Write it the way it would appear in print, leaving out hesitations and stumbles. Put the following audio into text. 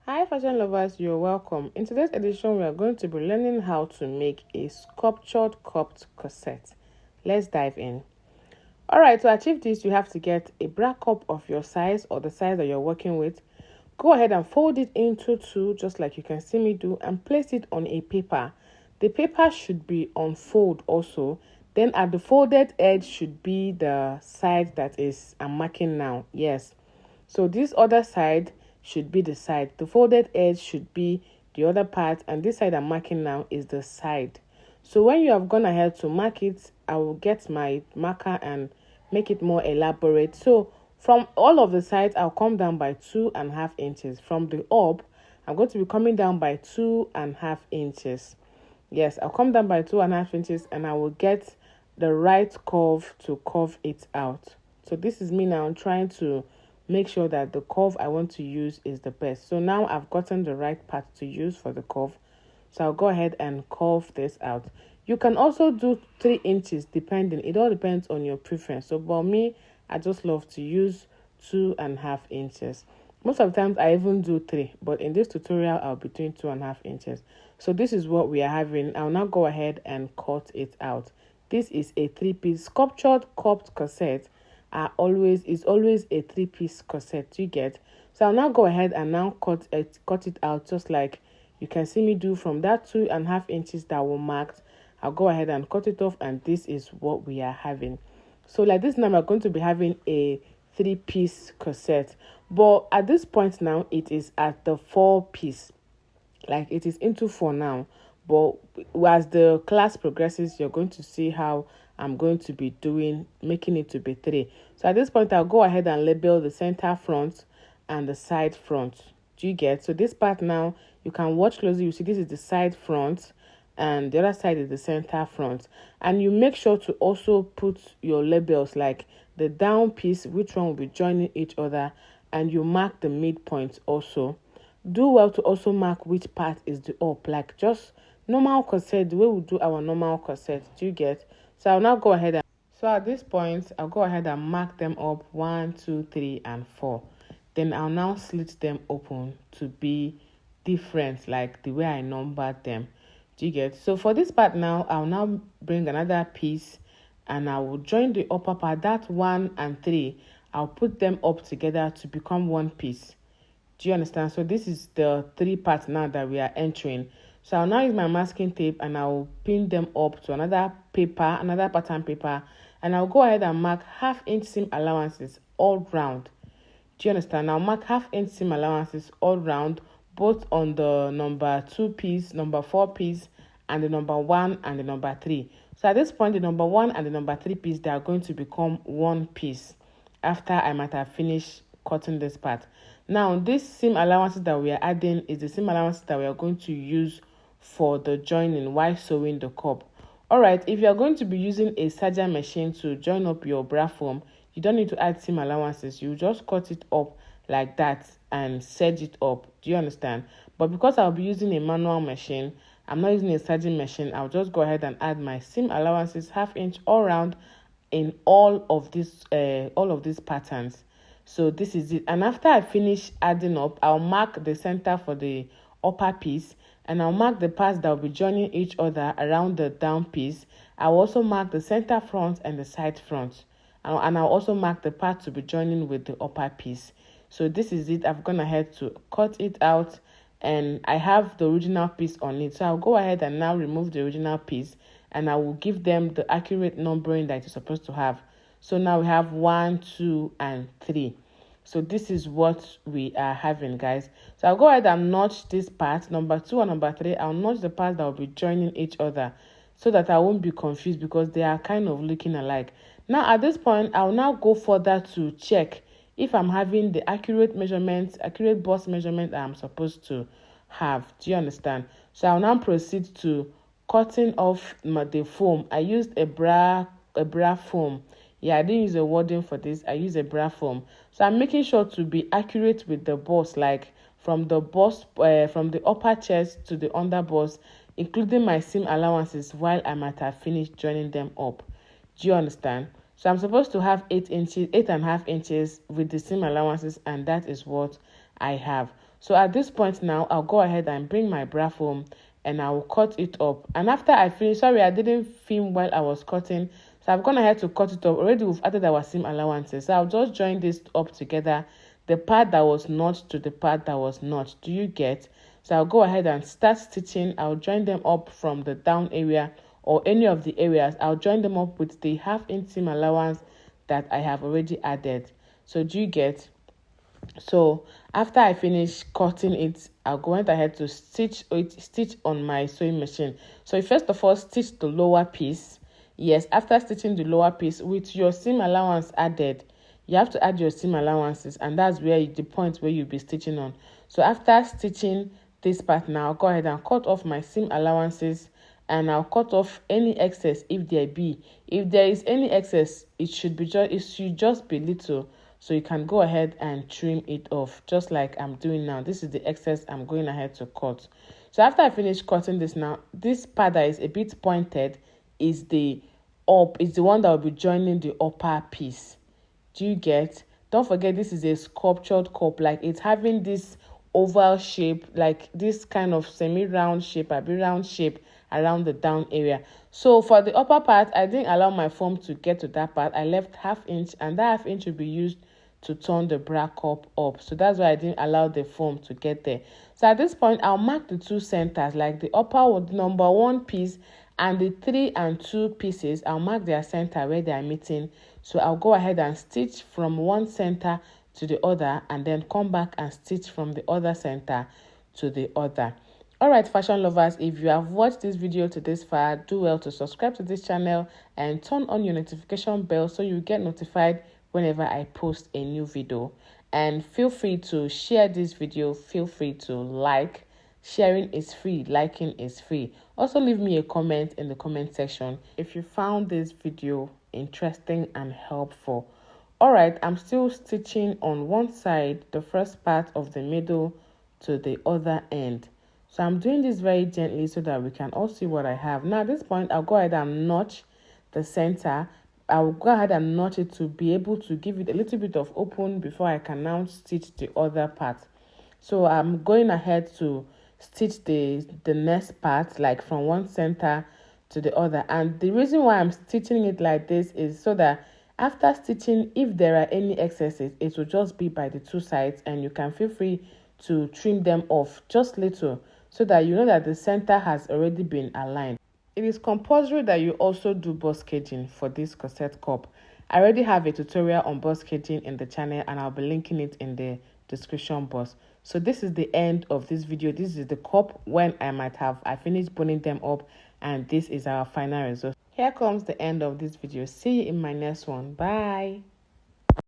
Hi fashion lovers, you're welcome. In today's edition, we are going to be learning how to make a sculptured cropped corset. Let's dive in. Alright, to achieve this, you have to get a bra cup of your size or the size that you're working with. Go ahead and fold it into two, just like you can see me do, and place it on a paper. The paper should be on fold also. Then at the folded edge should be the side that is I'm marking now. Yes. So this other side should be the side. The folded edge should be the other part, and this side I'm marking now is the side. So when you have gone ahead to mark it, I will get my marker and make it more elaborate. So from all of the sides, I'll come down by 2.5 inches. From the up, I'm going to be coming down by 2.5 inches. Yes, I'll come down by 2.5 inches, and I will get the right curve to curve it out. So this is me now trying to make sure that the curve I want to use is the best. So now I've gotten the right part to use for the curve. So I'll go ahead and curve this out. You can also do 3 inches depending. It all depends on your preference. So for me, I just love to use 2.5 inches. Most of the times I even do 3, but in this tutorial I'll be doing 2.5 inches. So this is what we are having. I'll now go ahead and cut it out. This is a 3-piece sculptured cropped corset. Is always a 3-piece corset. You get. So I'll now go ahead and now cut it out, just like you can see me do. From that 2.5 inches that were marked, I'll go ahead and cut it off, and this is what we are having. So like this now, we're going to be having a 3-piece corset, but at this point now it is at the 4-piece, like it is into 4 now. But as the class progresses, you're going to see how I'm going to be making it to be 3. So at this point, I'll go ahead and label the center front and the side front. Do you get? So this part now, you can watch closely. You see this is the side front, and the other side is the center front. And you make sure to also put your labels, like the down piece, which one will be joining each other, and you mark the midpoint also. Do well to also mark which part is the up, like just normal corset, the way we do our normal corset. Do you get? So I'll now go ahead so at this point, I'll go ahead and mark them up 1, 2, 3, and 4. Then I'll now slit them open to be different, like the way I numbered them. Do you get? So for this part now, I'll now bring another piece, and I will join the upper part. That 1 and 3, I'll put them up together to become one piece. Do you understand? So this is the 3 parts now that we are entering. So I'll now use my masking tape, and I'll pin them up to another paper, another pattern paper, and I'll go ahead and mark 1/2 inch seam allowances all round. Do you understand? I'll mark 1/2 inch seam allowances all round, both on the number 2 piece, number 4 piece, and the number 1 and the number 3. So at this point, the number 1 and the number 3 piece, they are going to become one piece after I might have finished cutting this part. Now, this seam allowances that we are adding is the seam allowances that we are going to use for the joining while sewing the cup. Alright, if you are going to be using a serger machine to join up your bra foam, you don't need to add seam allowances. You just cut it up like that and serge it up. Do you understand? But because I'll be using a manual machine, I'm not using a serging machine, I'll just go ahead and add my seam allowances 1/2 inch all around in all of these patterns. So this is it. And after I finish adding up, I'll mark the center for the upper piece, and I'll mark the parts that will be joining each other around the down piece. I'll also mark the center front and the side front, and I'll also mark the part to be joining with the upper piece. So this is it. I've gone ahead to cut it out, and I have the original piece on it. So I'll go ahead and now remove the original piece, and I will give them the accurate numbering that you're supposed to have. So now we have 1, 2, and 3. So this is what we are having, guys. So I'll go ahead and notch this part, number 2 and number 3. I'll notch the parts that will be joining each other so that I won't be confused, because they are kind of looking alike. Now at this point, I'll now go further to check if I'm having the accurate measurements, accurate bust measurement that I'm supposed to have. Do you understand? So I'll now proceed to cutting off the foam. I used a bra foam. Yeah, I didn't use a wording for this. I use a bra foam. So I'm making sure to be accurate with the bust, like from the bust, from the upper chest to the under bust, including my seam allowances while I might have finished joining them up. Do you understand? So I'm supposed to have 8 inches, 8.5 inches with the seam allowances, and that is what I have. So at this point now, I'll go ahead and bring my bra foam and I will cut it up. And after I finish, sorry, I didn't film while I was cutting, so I've gone ahead to cut it up. Already we've added our seam allowances, so I'll just join this up together, the part that was not to the part that was not. Do you get? So I'll go ahead and start stitching. I'll join them up from the down area or any of the areas. I'll join them up with the 1/2 inch seam allowance that I have already added. So do you get? So after I finish cutting it, I'll go ahead to stitch on my sewing machine. So first of all, stitch the lower piece. Yes, after stitching the lower piece with your seam allowance added, you have to add your seam allowances, and that's where the point where you'll be stitching on. So after stitching this part now, I'll go ahead and cut off my seam allowances, and I'll cut off any excess if there be. If there is any excess, it should just be little. So you can go ahead and trim it off, just like I'm doing now. This is the excess I'm going ahead to cut. So after I finish cutting this now, this part that is a bit pointed is the one that will be joining the upper piece. Do you get? Don't forget, this is a sculptured cup, like it's having this oval shape, like this kind of semi-round shape, a bit round shape around the down area. So for the upper part, I didn't allow my foam to get to that part. I left 1/2 inch, and that 1/2 inch will be used to turn the bra cup up. So that's why I didn't allow the foam to get there. So at this point, I'll mark the two centers, like the upper number 1 piece and the 3 and 2 pieces. I'll mark their center where they are meeting. So I'll go ahead and stitch from one center to the other, and then come back and stitch from the other center to the other. Alright, fashion lovers, if you have watched this video to this far, do well to subscribe to this channel and turn on your notification bell so you get notified whenever I post a new video. And feel free to share this video, feel free to like. Sharing is free, liking is free. Also leave me a comment in the comment section if you found this video interesting and helpful. Alright, I'm still stitching on one side, the first part of the middle to the other end. So I'm doing this very gently so that we can all see what I have. Now at this point, I'll go ahead and notch the center. I'll go ahead and notch it to be able to give it a little bit of open before I can now stitch the other part. So I'm going ahead to stitch the next part, like from one center to the other. And the reason why I'm stitching it like this is so that after stitching, if there are any excesses, it will just be by the two sides, and you can feel free to trim them off just little, so that you know that the center has already been aligned. It is compulsory that you also do bust caging for this corset cup. I already have a tutorial on bust caging in the channel, and I'll be linking it in the description box. So this is the end of this video. This is the cup when I finished boning them up, and this is our final result. Here comes the end of this video. See you in my next one. Bye.